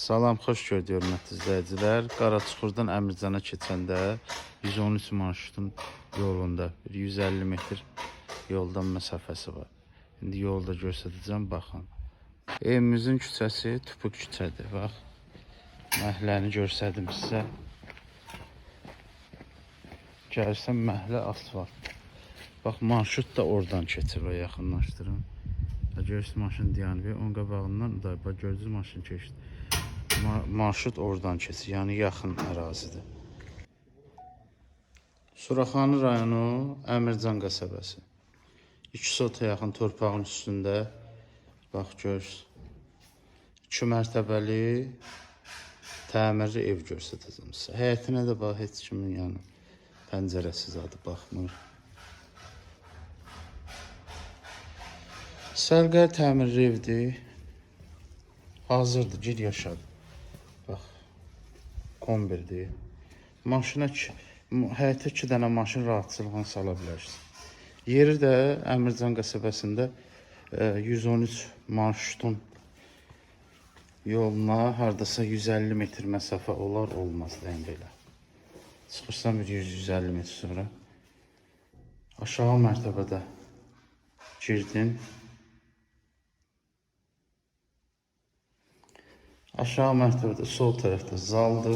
Salam, xoş gördük hörmətli izləyicilər. Qaraçuxurdan Əmircana keçəndə 113 marşrutun yolunda 150 metr yoldan məsafəsi var. İndi yolda göstərəcəm, baxın. Evimizin küçəsi Tupuk küçədir. Bax, məhləni göstərdim sizə. Gəlirsən məhlə asfalt. Bax, marşrut da oradan keçir. Yaxınlaşdırın. Görürsünüz maşın dayanıb. Onun qabağından da gördünüz maşın keçdi. Marşrut oradan keçir, yəni yaxın ərazidir. Suraxanı rayonu Əmircan qəsəbəsi. 2 sota yaxın torpağın üstündə, bax görürsünüz, 2 mərtəbəli təmirli ev göstərəcəm sizə. Həyətinə də bax, heç kimin yəni pəncərəsiz adı baxmır. Sərgər təmirli evdir. Hazırdır, gir yaşadı. Bax, kombirdir. Maşına, həyətə 2 dənə maşın rahatçılıqla sala bilərsiniz. Yeri də Əmircan qəsəbəsində 113 marşrutun yoluna hardasa 150 metr məsafə olar, olmaz deyim belə. Çıxırsan bir 100-150 metr sonra aşağı mərtəbədə girdin. Aşağı mərtəbədə sol tərəfdə zaldır.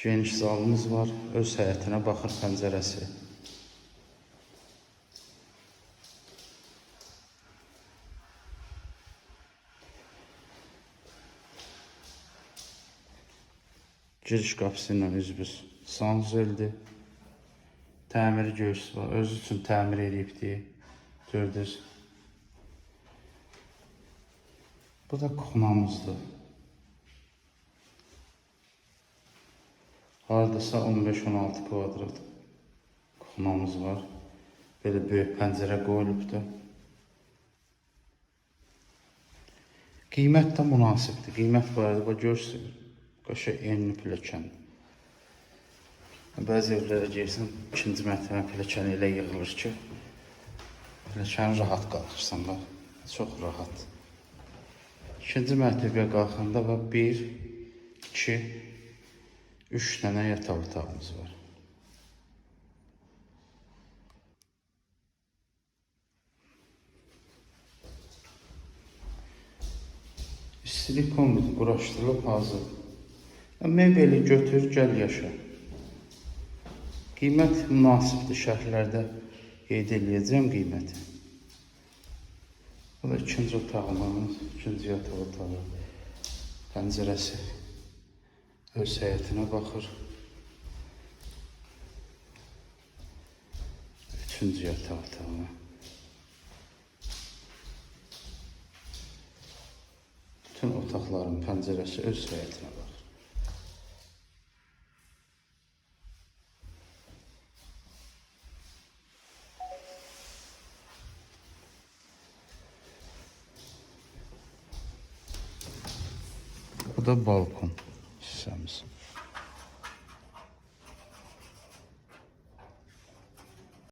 Geniş zalımız var. Öz həyətinə baxır pəncərəsi. Giriş qapısı ilə üzbüz sanzeldir. Təmiri göğsü var. Özü üçün təmir edibdir. Gördünüz. Bu da kuxnamızdır. Hardasa 15-16 kvadrat kuxnamız var. Belə böyük pəncərə qoyulubdur. Qiymət də münasibdir. Qiymət barədə görürsünüz. Qaşa enli pilləkəndir. Bəzi evlərə girsən, 2-ci mərtəbə pilləkəni elə yığılır ki, pilləkəni rahat qalxırsan, bax. Çox rahat. 2-ci mərtəbəyə qalxanda 1, 2, 3 dənə yataq otağımız var. İstilik kombiti quraşdırılıb hazır. Mebeli götür, gəl yaşa. Qiymət münasibdir, şərhlərdə qeyd edəcəm qiyməti. Bu da 2-ci otağımız, 2-ci yataq otağı, pəncərəsi öz həyətinə baxır. 3-cü yataq otağı. Bütün otaqların pəncərəsi öz həyətinə baxır. Bu da balkon hissəmiz.